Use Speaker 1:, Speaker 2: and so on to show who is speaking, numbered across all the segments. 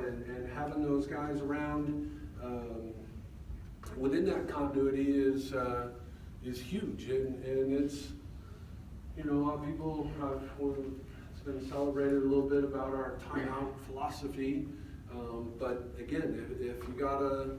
Speaker 1: and having those guys around within that continuity is huge, and it's, you know, a lot of people, it's been celebrated a little bit about our timeout philosophy, but again, if you got a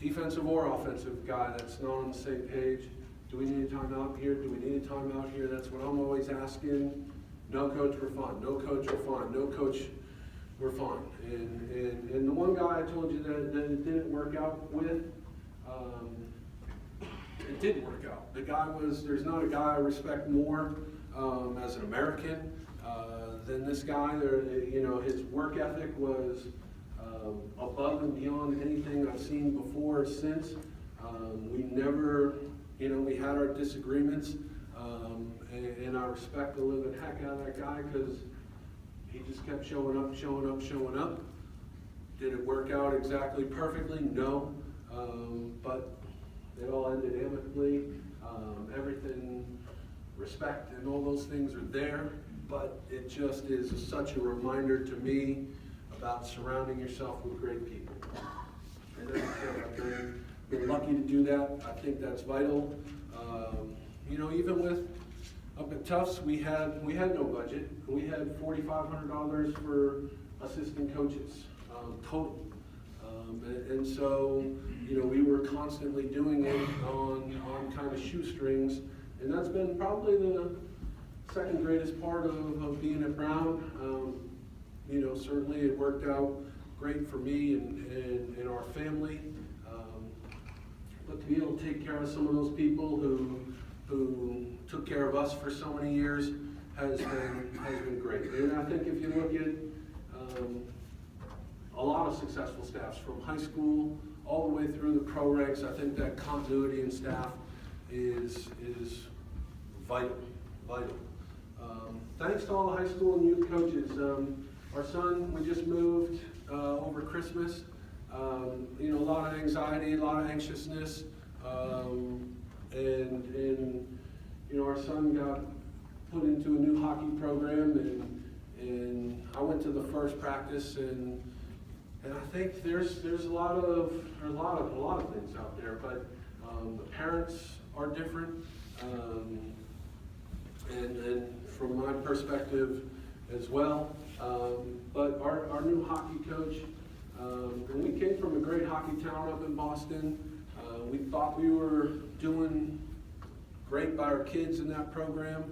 Speaker 1: defensive or offensive guy that's not on the same page, do we need a timeout here? Do we need a timeout here? That's what I'm always asking. No, coach, we're fine. No, coach, we're fine. No, coach, we're fine. And the one guy I told you that it didn't work out with, it didn't work out. The guy was, there's not a guy I respect more as an American than this guy. You know, his work ethic was above and beyond anything I've seen before or since. We never, you know, we had our disagreements, and I respect the living heck out of that guy because he just kept showing up, showing up, showing up. Did it work out exactly perfectly? No, but it all ended amicably. Everything, respect and all those things are there, but it just is such a reminder to me about surrounding yourself with great people. And I've been lucky to do that. I think that's vital. You know, even with up at Tufts, we had no budget. We had $4,500 for assistant coaches total, and so, you know, we were constantly doing it on kind of shoestrings, and that's been probably the second greatest part of being at Brown. You know, certainly it worked out great for me and our family. But to be able to take care of some of those people who took care of us for so many years has been great. And I think if you look at a lot of successful staffs from high school all the way through the pro ranks, I think that continuity in staff is vital. Thanks to all the high school and youth coaches. Our son, we just moved over Christmas. You know, a lot of anxiety, a lot of anxiousness, and you know, our son got put into a new hockey program, and I went to the first practice, and I think there's a lot of things out there, but the parents are different, and from my perspective as well. But our new hockey coach. And we came from a great hockey town up in Boston. We thought we were doing great by our kids in that program,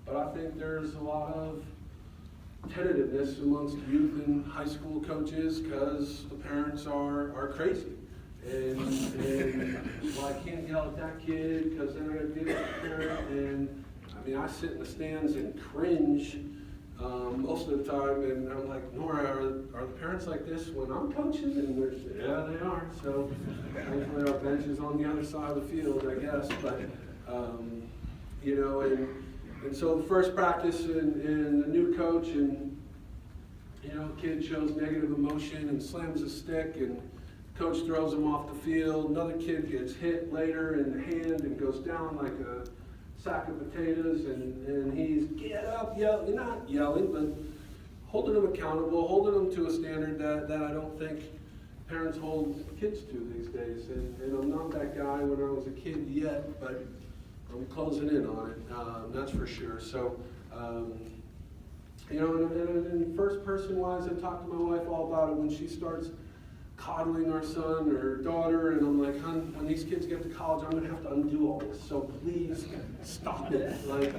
Speaker 1: but I think there's a lot of tentativeness amongst youth and high school coaches because the parents are crazy. And well, I can't yell at that kid because then I got to deal with the parent. And I mean, I sit in the stands and cringe most of the time, and I'm like, Nora, are the parents like this when I'm coaching? And yeah, they are. So thankfully our bench is on the other side of the field, I guess. But you know, and so the first practice and the new coach, and you know, kid shows negative emotion and slams a stick, and coach throws him off the field. Another kid gets hit later in the hand and goes down like a sack of potatoes, and he's get up, yell, not yelling, but holding them accountable, holding them to a standard that I don't think parents hold kids to these days. And I'm not that guy when I was a kid yet, but I'm closing in on it, that's for sure. So, you know, and first person wise, I talked to my wife all about it when she starts coddling our son or daughter, and I'm like, hon, when these kids get to college, I'm gonna have to undo all this, so please stop it. Like,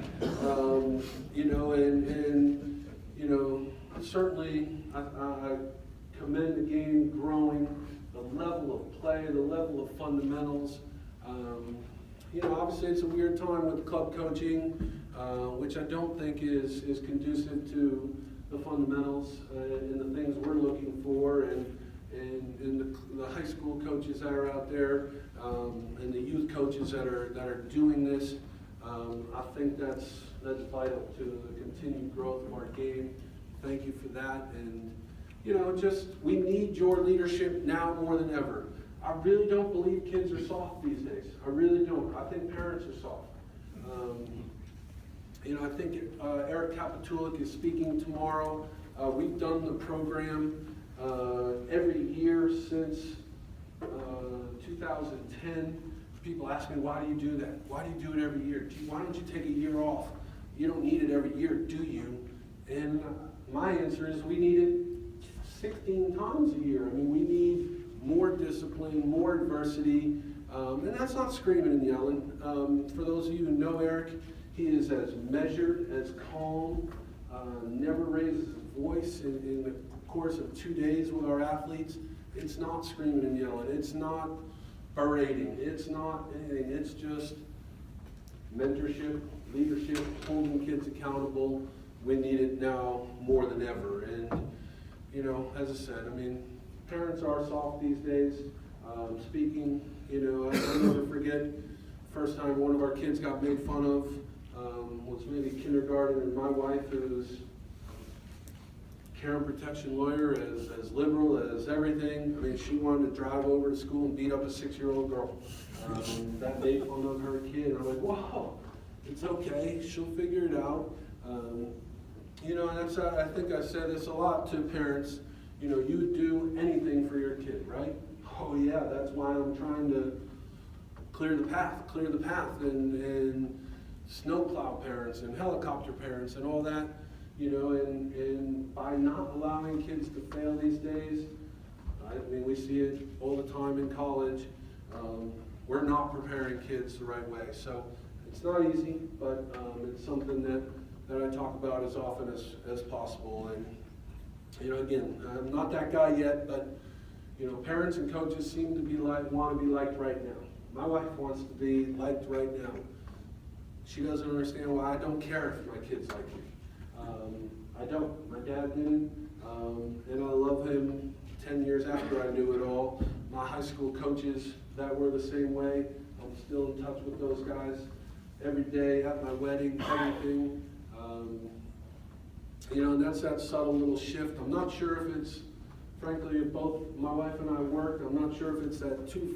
Speaker 1: you know, and you know, certainly I commend the game growing, the level of play, the level of fundamentals. You know, obviously it's a weird time with club coaching, which I don't think is conducive to the fundamentals and the things we're looking for, and the high school coaches that are out there, and the youth coaches that are doing this. I think that's vital to the continued growth of our game. Thank you for that. And you know, just we need your leadership now more than ever. I really don't believe kids are soft these days. I really don't. I think parents are soft. You know, I think Eric Kapitulik is speaking tomorrow We've done the program every year since 2010. People ask me, why do you do that? Why do you do it every year? Why don't you take a year off? You don't need it every year, do you? And my answer is we need it 16 times a year. I mean, we need more discipline, more adversity, and that's not screaming and yelling. For those of you who know Eric, he is as measured, as calm, never raises his voice in the course of 2 days with our athletes. It's not screaming and yelling. It's not berating. It's not anything. It's just mentorship, leadership, holding kids accountable. We need it now more than ever. And, you know, as I said, I mean, parents are soft these days. Speaking, you know, I'll never forget the first time one of our kids got made fun of was maybe kindergarten, and my wife, who's care and protection lawyer, as liberal as everything. I mean, she wanted to drive over to school and beat up a 6-year-old girl. That made fun of her kid. I'm like, wow, it's okay. She'll figure it out. You know, and that's, I think I said this a lot to parents. You know, you would do anything for your kid, right? Oh yeah, that's why I'm trying to clear the path, and snowplow parents and helicopter parents and all that. You know, and by not allowing kids to fail these days, I mean, we see it all the time in college. We're not preparing kids the right way. So it's not easy, but it's something that I talk about as often as possible. And, you know, again, I'm not that guy yet, but, you know, parents and coaches seem to want to be liked right now. My wife wants to be liked right now. She doesn't understand why I don't care if my kids like me. I don't. My dad didn't, and I love him 10 years after I knew it all. My high school coaches that were the same way. I'm still in touch with those guys every day at my wedding, everything. You know, and that's that subtle little shift. I'm not sure if it's, frankly, if both my wife and I work, I'm not sure if it's that two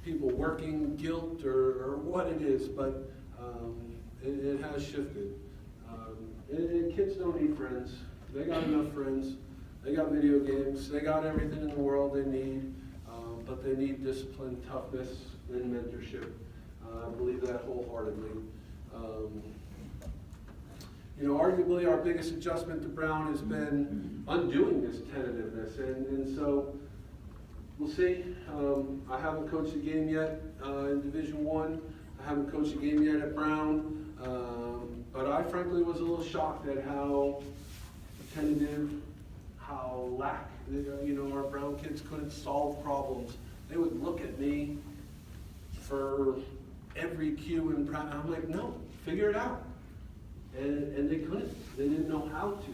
Speaker 1: people working guilt or what it is, but it has shifted. And kids don't need friends. They got enough friends. They got video games. They got everything in the world they need, but they need discipline, toughness, and mentorship. I believe that wholeheartedly. You know, arguably our biggest adjustment to Brown has been undoing this tentativeness, and so we'll see. I haven't coached a game yet in Division I. I haven't coached a game yet at Brown. But I frankly was a little shocked at how tentative, how you know, our Brown kids couldn't solve problems. They would look at me for every cue and I'm like, no, figure it out. And they couldn't. They didn't know how to.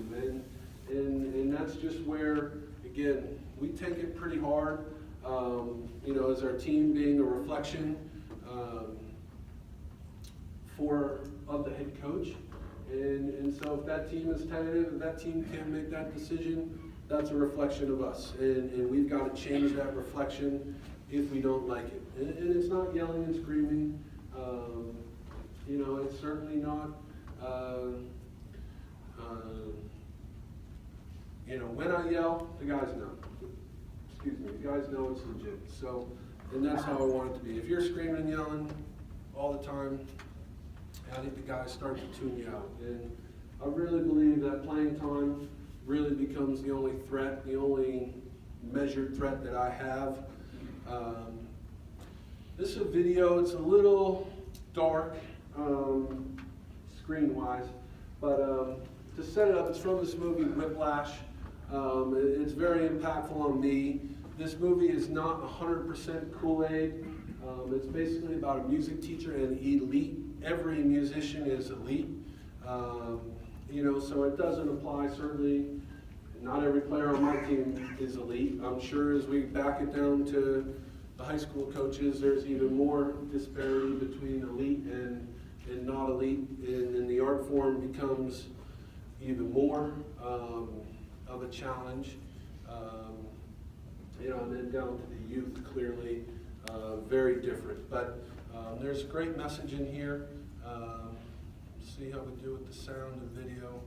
Speaker 1: And that's just where, again, we take it pretty hard. You know, as our team being a reflection of the head coach. And so if that team is tentative, if that team can't make that decision, that's a reflection of us. And we've got to change that reflection if we don't like it. And it's not yelling and screaming. You know, it's certainly not, you know, when I yell, the guys know. Excuse me, the guys know it's legit. So, and that's how I want it to be. If you're screaming and yelling all the time, I think the guys start to tune you out. And I really believe that playing time really becomes the only threat, the only measured threat that I have. This is a video, it's a little dark screen-wise, but to set it up, it's from this movie, Whiplash. It's very impactful on me. This movie is not 100% Kool-Aid. It's basically about a music teacher and elite. Every musician is elite. You know, so it doesn't apply, certainly. Not every player on my team is elite. I'm sure as we back it down to the high school coaches, there's even more disparity between elite and not elite. And the art form becomes even more of a challenge. You know, and then down to the youth, clearly very different. But there's a great message in here. See how we do with the sound and video.